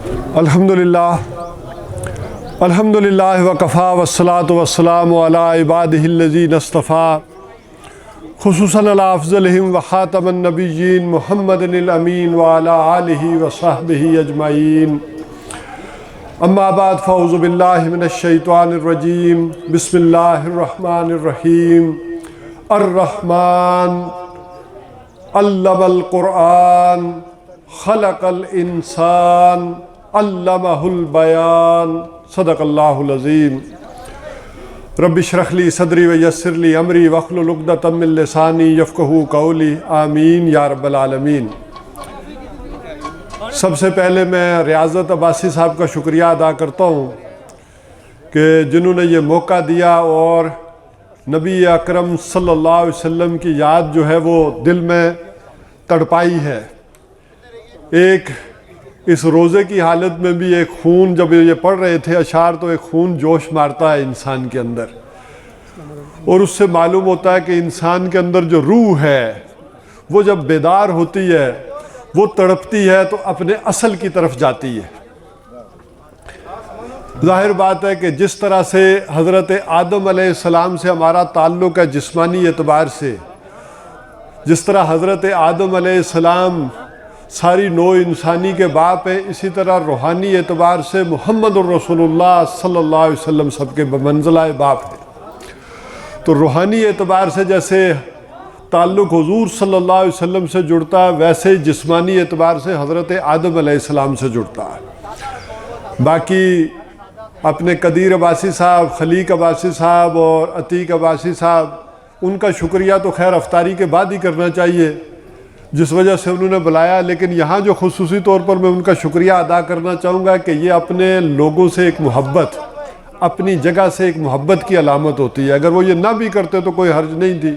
الحمدللہ وکفا والصلاة والسلام علی عبادہ الذین اصطفیٰ خصوصاً علی افضلہم وخاتم النبیین محمد الامین وعلی آلہ وصحبہ اجمعین اما بعد فاعوذ باللہ من الشیطان الرجیم بسم اللہ الرحمن الرحیم الرحمن علم القرآن خلق الانسان علمہ البیان صدق اللہ العظیم رب اشرح لی صدری ویسر لی امری واحلل عقدۃ من لسانی یفقہوا قولی آمین یا رب العالمین۔ سب سے پہلے میں ریاضت عباسی صاحب کا شکریہ ادا کرتا ہوں کہ جنہوں نے یہ موقع دیا اور نبی اکرم صلی اللہ علیہ وسلم کی یاد جو ہے وہ دل میں تڑپائی ہے۔ ایک اس روزے کی حالت میں بھی ایک خون، جب یہ پڑھ رہے تھے اشعار تو ایک خون جوش مارتا ہے انسان کے اندر، اور اس سے معلوم ہوتا ہے کہ انسان کے اندر جو روح ہے وہ جب بیدار ہوتی ہے، وہ تڑپتی ہے تو اپنے اصل کی طرف جاتی ہے۔ ظاہر بات ہے کہ جس طرح سے حضرت آدم علیہ السلام سے ہمارا تعلق ہے جسمانی اعتبار سے، جس طرح حضرت آدم علیہ السلام ساری نوع انسانی کے باپ ہیں، اسی طرح روحانی اعتبار سے محمد الرسول اللہ صلی اللہ علیہ وسلم سب کے بمنزلہ باپ ہیں۔ تو روحانی اعتبار سے جیسے تعلق حضور صلی اللہ علیہ وسلم سے جڑتا ہے، ویسے جسمانی اعتبار سے حضرت آدم علیہ السلام سے جڑتا ہے۔ باقی اپنے قدیر عباسی صاحب، خلیق عباسی صاحب اور عتیق عباسی صاحب، ان کا شکریہ تو خیر افطاری کے بعد ہی کرنا چاہیے جس وجہ سے انہوں نے بلایا، لیکن یہاں جو خصوصی طور پر میں ان کا شکریہ ادا کرنا چاہوں گا کہ یہ اپنے لوگوں سے ایک محبت، اپنی جگہ سے ایک محبت کی علامت ہوتی ہے۔ اگر وہ یہ نہ بھی کرتے تو کوئی حرج نہیں تھی،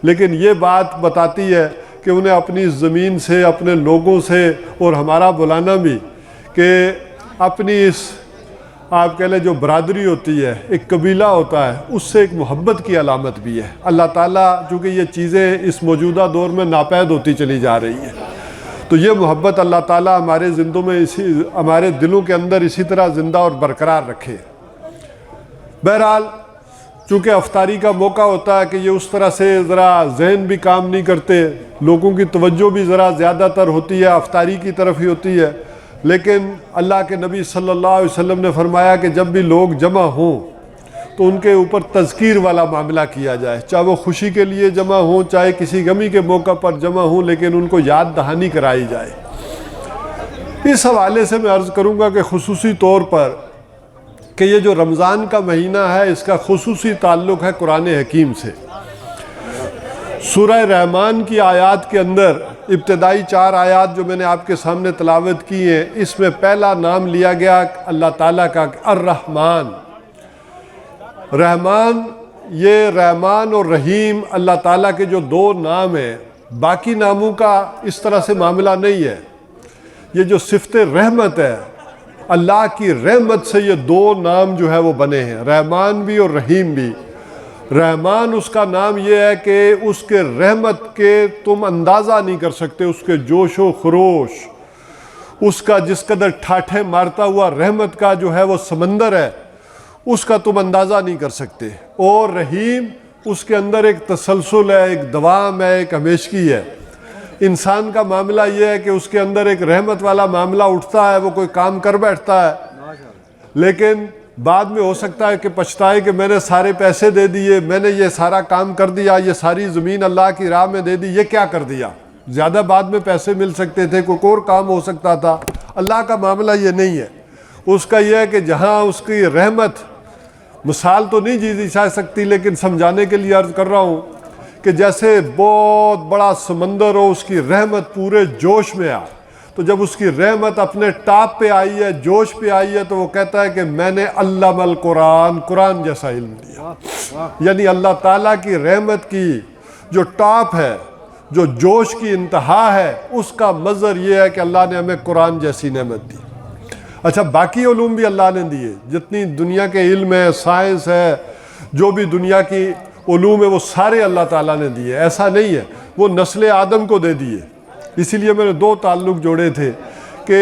لیکن یہ بات بتاتی ہے کہ انہیں اپنی زمین سے، اپنے لوگوں سے، اور ہمارا بلانا بھی کہ اپنی اس آپ کہہ لیں جو برادری ہوتی ہے، ایک قبیلہ ہوتا ہے، اس سے ایک محبت کی علامت بھی ہے۔ اللہ تعالیٰ چونکہ یہ چیزیں اس موجودہ دور میں ناپید ہوتی چلی جا رہی ہیں، تو یہ محبت اللہ تعالیٰ ہمارے زندوں میں ہمارے دلوں کے اندر اسی طرح زندہ اور برقرار رکھے۔ بہرحال چونکہ افطاری کا موقع ہوتا ہے کہ یہ اس طرح سے ذرا ذہن بھی کام نہیں کرتے، لوگوں کی توجہ بھی ذرا زیادہ تر ہوتی ہے افطاری کی طرف ہی ہوتی ہے، لیکن اللہ کے نبی صلی اللہ علیہ وسلم نے فرمایا کہ جب بھی لوگ جمع ہوں تو ان کے اوپر تذکیر والا معاملہ کیا جائے، چاہے وہ خوشی کے لیے جمع ہوں، چاہے کسی غمی کے موقع پر جمع ہوں، لیکن ان کو یاد دہانی کرائی جائے۔ اس حوالے سے میں عرض کروں گا کہ خصوصی طور پر کہ یہ جو رمضان کا مہینہ ہے اس کا خصوصی تعلق ہے قرآن حکیم سے۔ سورہ رحمان کی آیات کے اندر ابتدائی 4 آیات جو میں نے آپ کے سامنے تلاوت کی ہیں، اس میں پہلا نام لیا گیا اللہ تعالیٰ کا الرحمن۔ رحمان، یہ رحمان اور رحیم اللہ تعالیٰ کے جو 2 نام ہیں، باقی ناموں کا اس طرح سے معاملہ نہیں ہے۔ یہ جو صفت رحمت ہے، اللہ کی رحمت سے یہ 2 نام جو ہے وہ بنے ہیں، رحمان بھی اور رحیم بھی۔ رحمان اس کا نام یہ ہے کہ اس کے رحمت کے تم اندازہ نہیں کر سکتے، اس کے جوش و خروش، اس کا جس قدر ٹھاٹھے مارتا ہوا رحمت کا جو ہے وہ سمندر ہے، اس کا تم اندازہ نہیں کر سکتے۔ اور رحیم، اس کے اندر ایک تسلسل ہے، ایک دوام ہے، ایک ہمیشگی ہے۔ انسان کا معاملہ یہ ہے کہ اس کے اندر ایک رحمت والا معاملہ اٹھتا ہے، وہ کوئی کام کر بیٹھتا ہے، لیکن بعد میں ہو سکتا ہے کہ پچھتائے کہ میں نے سارے پیسے دے دیے، میں نے یہ سارا کام کر دیا، یہ ساری زمین اللہ کی راہ میں دے دی، یہ کیا کر دیا؟ زیادہ بعد میں پیسے مل سکتے تھے، کوئی اور کام ہو سکتا تھا۔ اللہ کا معاملہ یہ نہیں ہے، اس کا یہ ہے کہ جہاں اس کی رحمت، مثال تو نہیں دی جا سکتی لیکن سمجھانے کے لیے عرض کر رہا ہوں کہ جیسے بہت بڑا سمندر ہو، اس کی رحمت پورے جوش میں آ، تو جب اس کی رحمت اپنے ٹاپ پہ آئی ہے، جوش پہ آئی ہے، تو وہ کہتا ہے کہ میں نے علم القرآن، قرآن جیسا علم دیا۔ یعنی اللہ تعالیٰ کی رحمت کی جو ٹاپ ہے، جو جوش کی انتہا ہے، اس کا مظہر یہ ہے کہ اللہ نے ہمیں قرآن جیسی نعمت دی۔ اچھا، باقی علوم بھی اللہ نے دیے، جتنی دنیا کے علم ہے، سائنس ہے، جو بھی دنیا کی علوم ہے، وہ سارے اللہ تعالیٰ نے دیے، ایسا نہیں ہے وہ نسل آدم کو دے دیے۔ اسی لیے میں نے 2 تعلق جوڑے تھے کہ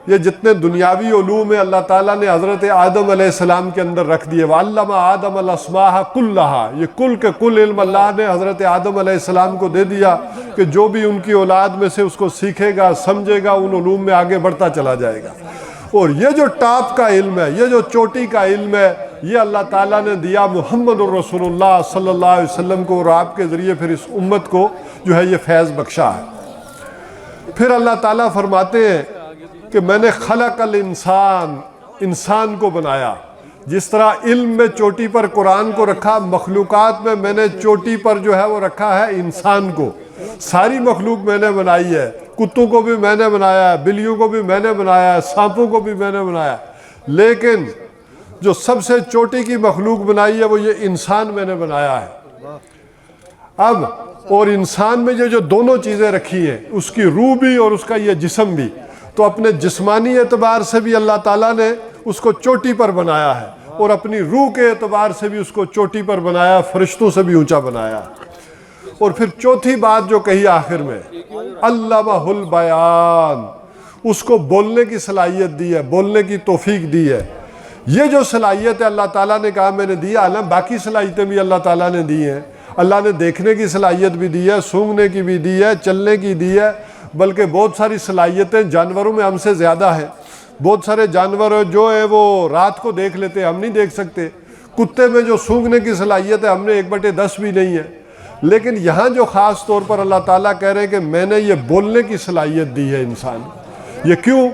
یہ جتنے دنیاوی علوم ہیں اللہ تعالیٰ نے حضرت آدم علیہ السلام کے اندر رکھ دیے. وَعَلَّمَ آدَمَ الْأَسْمَاءَ كُلَّهَا، یہ کل کے کل علم اللہ نے حضرت آدم علیہ السلام کو دے دیا کہ جو بھی ان کی اولاد میں سے اس کو سیکھے گا، سمجھے گا، ان علوم میں آگے بڑھتا چلا جائے گا. اور یہ جو ٹاپ کا علم ہے، یہ جو چوٹی کا علم ہے، یہ اللہ تعالیٰ نے دیا محمد الرسول اللہ صلی اللہ علیہ وسلم کو، اور آپ کے ذریعے پھر اس امت کو جو ہے یہ فیض بخشا ہے. پھر اللہ تعالیٰ فرماتے ہیں کہ میں نے خلق الانسان، انسان کو بنایا. جس طرح علم میں چوٹی پر قرآن کو رکھا، مخلوقات میں نے چوٹی پر جو ہے وہ رکھا ہے انسان کو. ساری مخلوق میں نے بنائی ہے، کتوں کو بھی میں نے بنایا ہے، بلیوں کو بھی میں نے بنایا ہے، سانپوں کو بھی میں نے بنایا ہے، لیکن جو سب سے چوٹی کی مخلوق بنائی ہے وہ یہ انسان میں نے بنایا ہے. اب اور انسان میں یہ جو دونوں چیزیں رکھی ہیں، اس کی روح بھی اور اس کا یہ جسم بھی، تو اپنے جسمانی اعتبار سے بھی اللہ تعالیٰ نے اس کو چوٹی پر بنایا ہے، اور اپنی روح کے اعتبار سے بھی اس کو چوٹی پر بنایا، فرشتوں سے بھی اونچا بنایا. اور پھر چوتھی بات جو کہی آخر میں، علمہ البیان، اس کو بولنے کی صلاحیت دی ہے، بولنے کی توفیق دی ہے. یہ جو صلاحیت ہے اللہ تعالیٰ نے کہا میں نے دی ہے، باقی صلاحیتیں بھی اللہ تعالیٰ نے دی ہیں. اللہ نے دیکھنے کی صلاحیت بھی دی ہے، سونگھنے کی بھی دی ہے، چلنے کی دی ہے، بلکہ بہت ساری صلاحیتیں جانوروں میں ہم سے زیادہ ہیں. بہت سارے جانور جو ہیں وہ رات کو دیکھ لیتے ہیں، ہم نہیں دیکھ سکتے. کتے میں جو سونگھنے کی صلاحیت ہے ہم نے 1/10 بھی نہیں ہے. لیکن یہاں جو خاص طور پر اللہ تعالیٰ کہہ رہے ہیں کہ میں نے یہ بولنے کی صلاحیت دی ہے انسان. یہ کیوں؟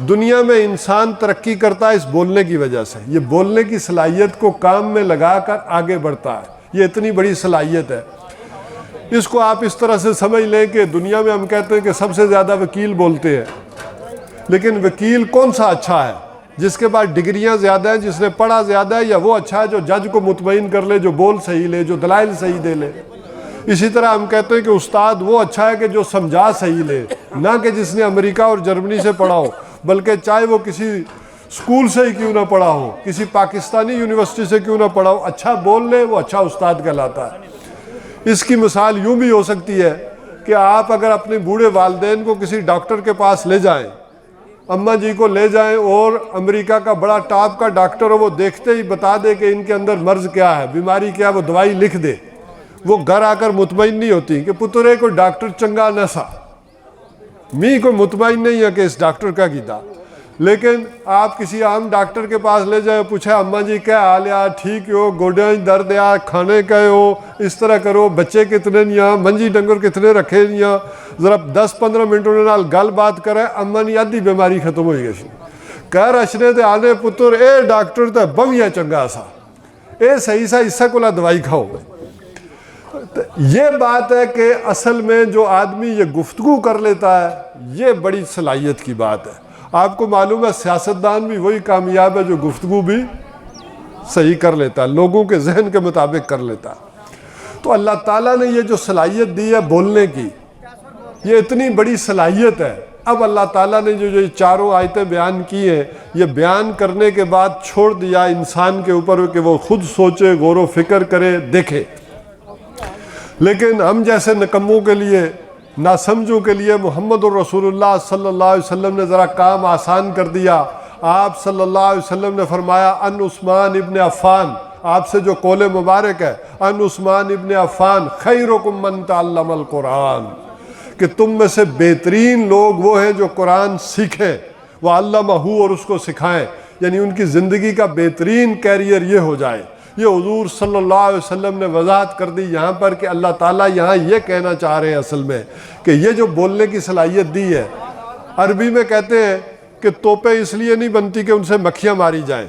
دنیا میں انسان ترقی کرتا ہے اس بولنے کی وجہ سے. یہ بولنے کی صلاحیت کو کام میں لگا کر آگے بڑھتا ہے. یہ اتنی بڑی صلاحیت ہے. اس کو آپ اس طرح سے سمجھ لیں کہ دنیا میں ہم کہتے ہیں کہ سب سے زیادہ وکیل بولتے ہیں، لیکن وکیل کون سا اچھا ہے؟ جس کے پاس ڈگریاں زیادہ ہیں، جس نے پڑھا زیادہ ہے، یا وہ اچھا ہے جو جج کو مطمئن کر لے، جو بول صحیح لے، جو دلائل صحیح دے لے؟ اسی طرح ہم کہتے ہیں کہ استاد وہ اچھا ہے کہ جو سمجھا صحیح لے، نہ کہ جس نے امریکہ اور جرمنی سے پڑھا ہو، بلکہ چاہے وہ کسی اسکول سے ہی کیوں نہ پڑھا ہو، کسی پاکستانی یونیورسٹی سے کیوں نہ پڑھا ہو، اچھا بول لے وہ اچھا استاد کہلاتا ہے. اس کی مثال یوں بھی ہو سکتی ہے کہ آپ اگر اپنے بوڑھے والدین کو کسی ڈاکٹر کے پاس لے جائیں، اماں جی کو لے جائیں، اور امریکہ کا بڑا ٹاپ کا ڈاکٹر ہو، وہ دیکھتے ہی بتا دے کہ ان کے اندر مرض کیا ہے، بیماری کیا ہے، وہ دوائی لکھ دے، وہ گھر آ کر مطمئن نہیں ہوتی کہ پترے کو ڈاکٹر چنگا نہ سا، می کو مطمئن نہیں ہے کہ اس ڈاکٹر کا کیتا. لیکن آپ کسی عام ڈاکٹر کے پاس لے جائیں، پوچھا اماں جی کیا حال ہے، ٹھیک ہو، گوڈیاں درد ہے، کھانے کا ہو، اس طرح کرو، بچے کتنے نہیں، منجی ڈنگر کتنے رکھے نہیں، ذرا 10-15 منٹ انہوں نے گل بات کرے، اماں نہیں آدھی بیماری ختم ہوئی گئی. کہہ رچنے تے آنے پتر اے ڈاکٹر تے بویاں چنگا سا، اے صحیح سا، اس سے کولا دوائی کھاؤ. یہ بات ہے کہ اصل میں جو آدمی یہ گفتگو کر لیتا ہے یہ بڑی صلاحیت کی بات ہے. آپ کو معلوم ہے سیاستدان بھی وہی کامیاب ہے جو گفتگو بھی صحیح کر لیتا ہے، لوگوں کے ذہن کے مطابق کر لیتا ہے. تو اللہ تعالیٰ نے یہ جو صلاحیت دی ہے بولنے کی، یہ اتنی بڑی صلاحیت ہے. اب اللہ تعالیٰ نے جو یہ چاروں آیتیں بیان کی ہیں، یہ بیان کرنے کے بعد چھوڑ دیا انسان کے اوپر کہ وہ خود سوچے، غور و فکر کرے، دیکھے. لیکن ہم جیسے نکموں کے لیے، ناسمجھوں کے لیے محمد الرسول اللہ صلی اللہ علیہ وسلم نے ذرا کام آسان کر دیا. آپ صلی اللہ علیہ وسلم نے فرمایا ان عثمان ابن عفان، آپ سے جو قول مبارک ہے، ان عثمان ابن عفان خیرکم من تعلم القرآن، کہ تم میں سے بہترین لوگ وہ ہیں جو قرآن سیکھیں، وعلمہ، اور اس کو سکھائیں، یعنی ان کی زندگی کا بہترین کیریئر یہ ہو جائے. یہ حضور صلی اللہ علیہ وسلم نے وضاحت کر دی یہاں پر کہ اللہ تعالیٰ یہاں یہ کہنا چاہ رہے ہیں اصل میں کہ یہ جو بولنے کی صلاحیت دی ہے، عربی میں کہتے ہیں کہ توپیں اس لیے نہیں بنتی کہ ان سے مکھیاں ماری جائیں.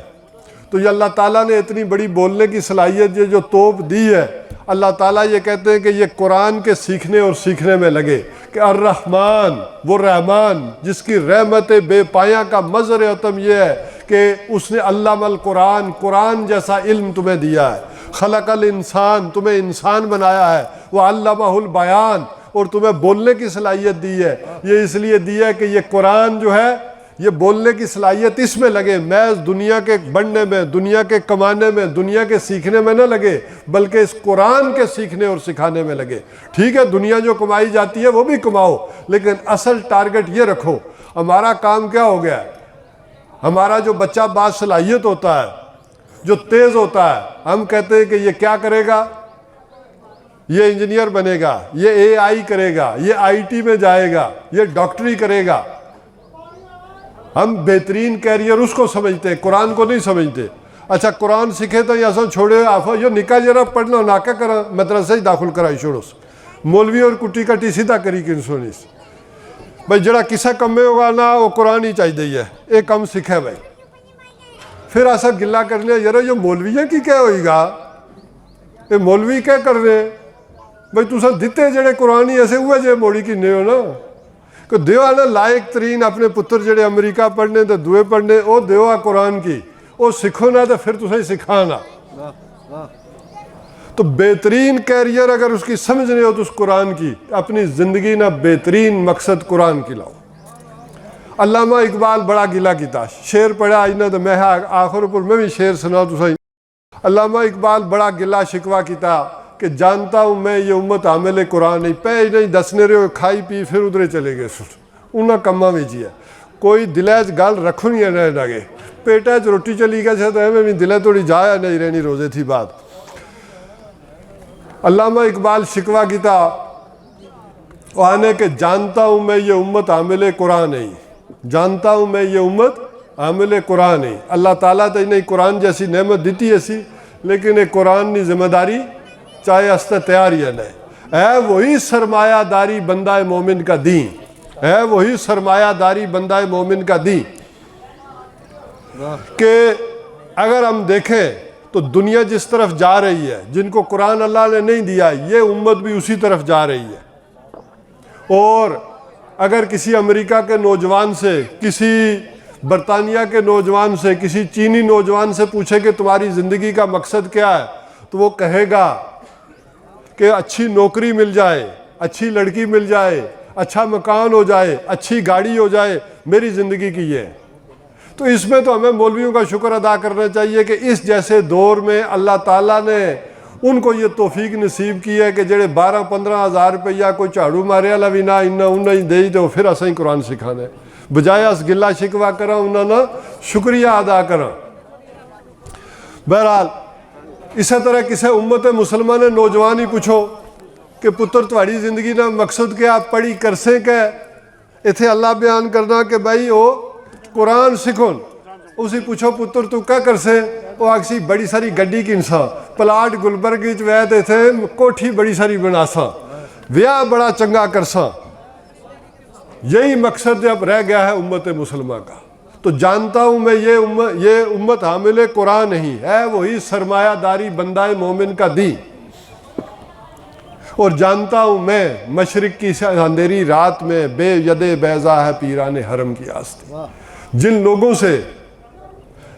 تو یہ اللہ تعالیٰ نے اتنی بڑی بولنے کی صلاحیت یہ جو توپ دی ہے، اللہ تعالیٰ یہ کہتے ہیں کہ یہ قرآن کے سیکھنے اور سیکھنے میں لگے کہ الرحمن، وہ رحمان جس کی رحمت بے پایاں کا مظہر عتم یہ ہے کہ اس نے علم القرآن، قرآن جیسا علم تمہیں دیا ہے. خلق الانسان، تمہیں انسان بنایا ہے. وعلمہ البیان، اور تمہیں بولنے کی صلاحیت دی ہے. یہ اس لیے دی ہے کہ یہ قرآن جو ہے یہ بولنے کی صلاحیت اس میں لگے، محض دنیا کے بڑھنے میں، دنیا کے کمانے میں، دنیا کے سیکھنے میں نہ لگے، بلکہ اس قرآن کے سیکھنے اور سکھانے میں لگے. ٹھیک ہے دنیا جو کمائی جاتی ہے وہ بھی کماؤ، لیکن اصل ٹارگٹ یہ رکھو. ہمارا کام کیا ہو گیا ہے؟ ہمارا جو بچہ باصلاحیت ہوتا ہے، جو تیز ہوتا ہے، ہم کہتے ہیں کہ یہ کیا کرے گا، یہ انجینئر بنے گا، یہ اے آئی کرے گا، یہ آئی ٹی میں جائے گا، یہ ڈاکٹری کرے گا. ہم بہترین کیریئر اس کو سمجھتے ہیں، قرآن کو نہیں سمجھتے. اچھا قرآن سیکھے تو یہ چھوڑے آپ یہ نکاح جرا پڑھنا نہ کیا کرا مدرسے ہی داخل کرائی چھوڑو مولوی اور کٹی کٹی سیدھا کری کن سونیس بھائی جڑا کسا کم میں ہوگا نا وہ قرآن ہی چاہیے یہ کم سیکھے بھائی. پھر ایسا گلا کر لیا یار یہ مولوی کی کیا ہوئی گا، یہ مولوی کیا کر رہے ہیں بھائی تُسا دیتے جڑے قرآن ہی ایسے ہوئے جے موڑی کی نہیں ہو نا کہ دیو نا لائق ترین اپنے پتر جڑے امریکہ پڑھنے تو دوئے پڑھنے وہ دیو قرآن کی وہ سکھو نا تو پھر تُسا ہی سکھانا. تو بہترین کیریئر اگر اس کی سمجھ نہیں ہو تو اس قرآن کی اپنی زندگی نہ بہترین مقصد قرآن کی لاؤ. علامہ اقبال بڑا گلا کیتا شعر پڑھا آج نہ تو میں آخر پر میں بھی شعر سنا تو صحیح. علامہ اقبال بڑا گلا شکوا کیتا کہ جانتا ہوں میں یہ امت عامل قرآن نہیں پہ نہیں دسنے رہے کھائی پی پھر ادھرے چلے گئے انہاں کماں میں جی ہے کوئی دلے گل رکھو نہیں رہنے لگے پیٹا روٹی چلی گیا سے تو ہمیں بھی دلے تھوڑی جایا نہیں رہنی روزے تھی بات. علامہ اقبال شکوا کیتا آنے کہ جانتا ہوں میں یہ امت عامل قرآن نہیں، جانتا ہوں میں یہ امت عامل قرآن نہیں. اللہ تعالیٰ تو نہیں قرآن جیسی نعمت دیتی ایسی لیکن ایک قرآن کی ذمہ داری چاہے استے تیاری ہے نہیں ہے وہی سرمایہ داری بندہ مومن کا دین ہے وہی سرمایہ داری بندہ مومن کا دین. کہ اگر ہم دیکھیں تو دنیا جس طرف جا رہی ہے جن کو قرآن اللہ نے نہیں دیا یہ امت بھی اسی طرف جا رہی ہے. اور اگر کسی امریکہ کے نوجوان سے کسی برطانیہ کے نوجوان سے کسی چینی نوجوان سے پوچھے کہ تمہاری زندگی کا مقصد کیا ہے تو وہ کہے گا کہ اچھی نوکری مل جائے، اچھی لڑکی مل جائے، اچھا مکان ہو جائے، اچھی گاڑی ہو جائے، میری زندگی کی یہ ہے. تو اس میں تو ہمیں مولویوں کا شکر ادا کرنا چاہیے کہ اس جیسے دور میں اللہ تعالیٰ نے ان کو یہ توفیق نصیب کی ہے کہ جڑے 12-15 ہزار روپیہ کوئی جھاڑو مارے والا بھی نہ انہیں ہی دے تو پھر اسیں قرآن سکھانے بجائے اس گلا شکوا کرا انہوں نے شکریہ ادا کرا. بہرحال اسی طرح کسی امت مسلمان نے نوجوان ہی پوچھو کہ پتر تہاڑی زندگی کا مقصد کیا پڑھی کرسیں کہ اتنے اللہ بیان کرنا کہ بھائی وہ قرآن سکھن اسی پوچھو پتر تو کیا کرسیں وہ آکسی بڑی ساری گڈی کنساں پلاٹ گلبرگ وے تھے کوٹھی بڑی ساری بناساں ویاہ بڑا چنگا کرساں. یہی مقصد اب رہ گیا ہے امت مسلمہ کا. تو جانتا ہوں میں یہ امت حامل قرآن نہیں ہے وہی سرمایہ داری بندہ مومن کا دین. اور جانتا ہوں میں مشرق کی اندھیری رات میں بے ید بیضا ہے پیران حرم کی آستے. جن لوگوں سے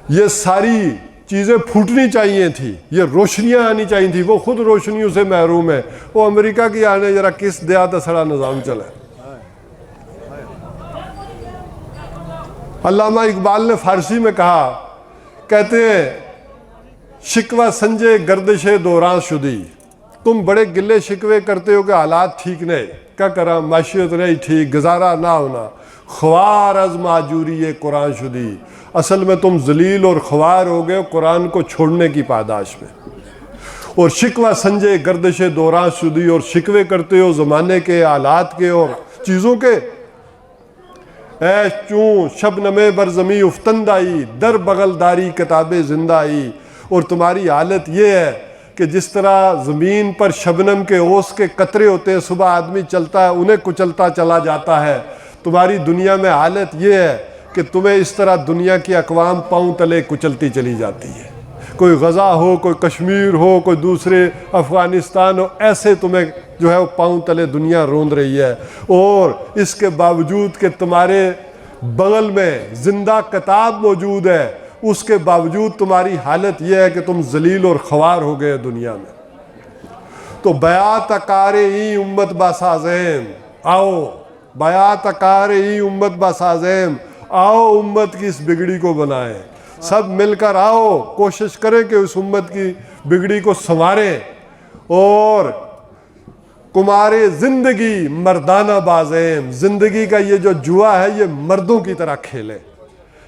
یہ ساری چیزیں پھوٹنی چاہیے تھی یہ روشنیاں آنی چاہیے تھی وہ خود روشنیوں سے محروم ہے. وہ امریکہ کی آنے ذرا کس دیات سڑا نظام چلا ہے. علامہ اقبال نے فارسی میں کہا کہتے ہیں شکوہ سنجے گردش دوران شدی تم بڑے گلے شکوے کرتے ہو کہ حالات ٹھیک نہیں کیا کرا معیشت نہیں ٹھیک گزارا نہ ہونا خوار از معجوری قرآن شدی اصل میں تم ذلیل اور خوار ہو گئے قرآن کو چھوڑنے کی پاداش میں. اور شکوہ سنجے گردش دوران شدی اور شکوے کرتے ہو زمانے کے حالات کے اور چیزوں کے. اے چون شبنم برزمی افتند آئی در بغل داری کتاب زندہ آئی. اور تمہاری حالت یہ ہے کہ جس طرح زمین پر شبنم کے اوس کے قطرے ہوتے ہیں صبح آدمی چلتا ہے انہیں کچلتا چلا جاتا ہے تمہاری دنیا میں حالت یہ ہے کہ تمہیں اس طرح دنیا کی اقوام پاؤں تلے کچلتی چلی جاتی ہے. کوئی غزہ ہو کوئی کشمیر ہو کوئی دوسرے افغانستان ہو ایسے تمہیں جو ہے وہ پاؤں تلے دنیا روند رہی ہے. اور اس کے باوجود کہ تمہارے بغل میں زندہ کتاب موجود ہے اس کے باوجود تمہاری حالت یہ ہے کہ تم ذلیل اور خوار ہو گئے دنیا میں. تو بیات کار ای امت باسازیم آؤ بیات کار ای امت باسازیم آؤ امت کی اس بگڑی کو بنائیں. سب مل کر آؤ کوشش کریں کہ اس امت کی بگڑی کو سنواریں اور کمارے زندگی مردانہ بازیم، زندگی کا یہ جو جوا ہے یہ مردوں کی طرح کھیلے،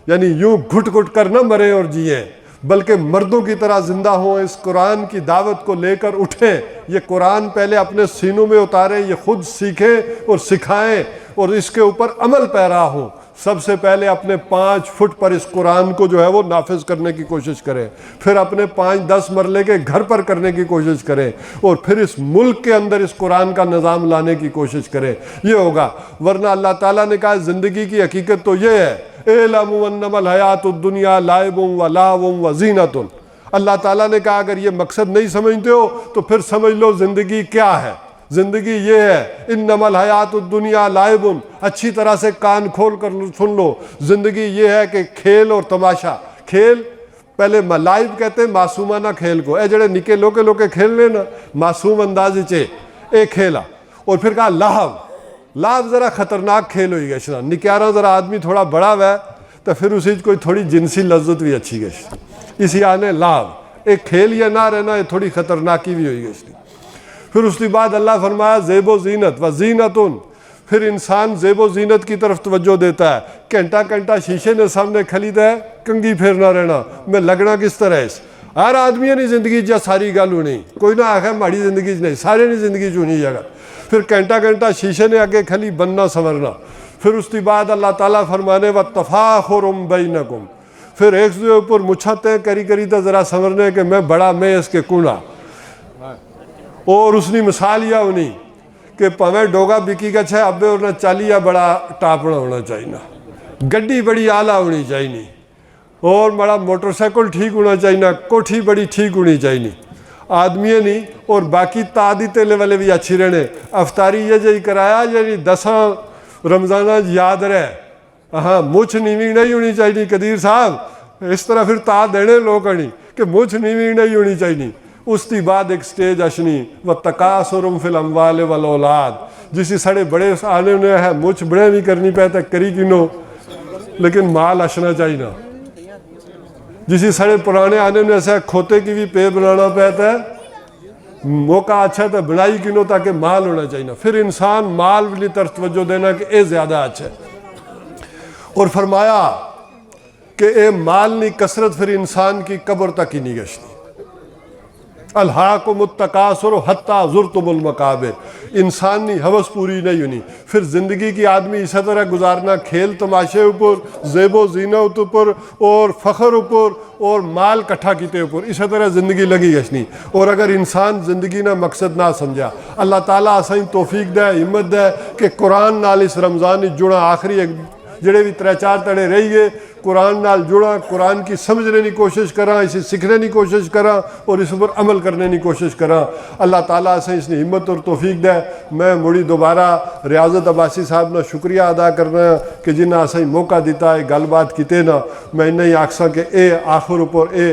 یعنی یوں گھٹ گھٹ کر نہ مریں اور جئیں، بلکہ مردوں کی طرح زندہ ہوں، اس قرآن کی دعوت کو لے کر اٹھیں، یہ قرآن پہلے اپنے سینوں میں اتاریں، یہ خود سیکھیں اور سکھائیں اور اس کے اوپر عمل پیرا ہوں۔ سب سے پہلے اپنے 5 فٹ پر اس قرآن کو جو ہے وہ نافذ کرنے کی کوشش کریں، پھر اپنے 5-10 مرلے کے گھر پر کرنے کی کوشش کریں، اور پھر اس ملک کے اندر اس قرآن کا نظام لانے کی کوشش کریں، یہ ہوگا۔ ورنہ اللہ تعالیٰ نے کہا زندگی کی حقیقت تو یہ ہے، اعلموا انما الحیات الدنیا لعب و لہو و زینۃ۔ اللہ تعالیٰ نے کہا اگر یہ مقصد نہیں سمجھتے ہو تو پھر سمجھ لو زندگی کیا ہے۔ زندگی یہ ہے، انما الحیات الدنیا لعب، اچھی طرح سے کان کھول کر سن لو، زندگی یہ ہے کہ کھیل اور تماشا۔ کھیل پہلے لائب کہتے ہیں معصومانہ کھیل کو، اے جڑے نکے لوکے لوکے کھیل لے نا معصوم اندازی چے اے کھیلا، اور پھر کہا لہو۔ لہو ذرا خطرناک کھیل ہوئی گشنا، نکیارا ذرا آدمی تھوڑا بڑا ہوا ہے تو پھر اسی کوئی تھوڑی جنسی لذت بھی اچھی گشنا، اسی آنے لہو ایک کھیل یا نہ رہنا، یہ تھوڑی خطرناکی بھی ہوئی گشنی۔ پھر اس کے بعد اللہ فرمایا زیب و زینت و زینتن، پھر انسان زیب و زینت کی طرف توجہ دیتا ہے، گھنٹہ گھنٹہ شیشے نے سامنے کھلیتا ہے، کنگھی پھیرنا رہنا، میں لگنا کس طرح ہے۔ ہر آدمی نہیں زندگی جا ساری گل ہونی، کوئی نہ آخر ماڑی زندگی نہیں، سارے نہیں زندگی چونی جگہ، پھر گھنٹہ گھنٹہ شیشے نے آگے کھلی بننا سنورنا۔ پھر اس کے بعد اللہ تعالیٰ فرمانے وَتَفَاخُرٌ بَيْنَكُمْ، پھر ایک دوسرے اوپر مچھتے کری کری تو ذرا سنورنے کہ میں بڑا میں اس کے کونا، اور اس نے مثال یہ ہونی کہ پویں ڈوگا بکی گچھ ہے ابے اور چالیا بڑا ٹاپنا ہونا چاہیے، گڈی بڑی آلہ ہونی چاہیے، اور بڑا موٹر سائیکل ٹھیک ہونا چاہیے، کوٹھی بڑی ٹھیک ہونی چاہیے، آدمی نہیں، اور باقی تعدی تیلے والے بھی اچھی رہنے۔ افطاری یہ جی کرایا یعنی 10 رمضانہ یاد رہے، ہاں مچھ نیوی نہیں ہونی چاہیے قدیر صاحب، اس طرح پھر تا دینے لوگ نہیں کہ مچھ نیوی نہیں ہونی چاہیے۔ اس کے بعد ایک سٹیج اشنی وَتَكَاثُرٌ فِي الْأَمْوَالِ وَالْأَوْلَادِ، جسی سڑے بڑے آنے انہیں ہے مچھ بڑے بھی کرنی پہتا کری کنو، لیکن مال اشنا چاہیے نا۔ جسی سڑے پرانے آنے انہیں ایسا کھوتے کی بھی پے بنانا پہتا ہے، موقع اچھا ہے تو بنائی کنو تاکہ مال ہونا چاہیے نا۔ پھر انسان مال بھی طرف توجہ دینا کہ اے زیادہ اچھا ہے، اور فرمایا کہ اے مال نہیں کثرت پھر انسان کی قبر تک ہی نہیں گشتی۔ الہاکم التکاثر حتی زرتم المقابر، انسانی حوث پوری نہیں ہونی۔ پھر زندگی کی آدمی اسی طرح گزارنا، کھیل تماشے اوپر، زیب و زینت اوپر، اور فخر اوپر، اور مال کٹھا کیتے اوپر، اسی طرح زندگی لگی گشنی۔ اور اگر انسان زندگی نہ مقصد نہ سمجھا، اللہ تعالیٰ اسائیں توفیق دے، ہمت دے کہ قرآن نال اس رمضان جڑا، آخری ایک جڑے بھی 3-4 تڑے رہی گئے قرآن نال جڑا، قرآن کی سمجھنے کی کوشش کرا، اسے سیکھنے کی کوشش کرا، اور اس پر عمل کرنے کی کوشش کرا۔ اللہ تعالیٰ سے اس نے ہمت اور توفیق دے۔ میں مڑی دوبارہ ریاضت عباسی صاحب نے شکریہ ادا کرنا کہ جنہیں اسیں موقع دیتا ہے گل بات کیتے نا، میں انہیں آکھساں کہ اے آخر اوپر اے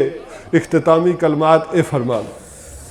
اختتامی کلمات اے فرمان۔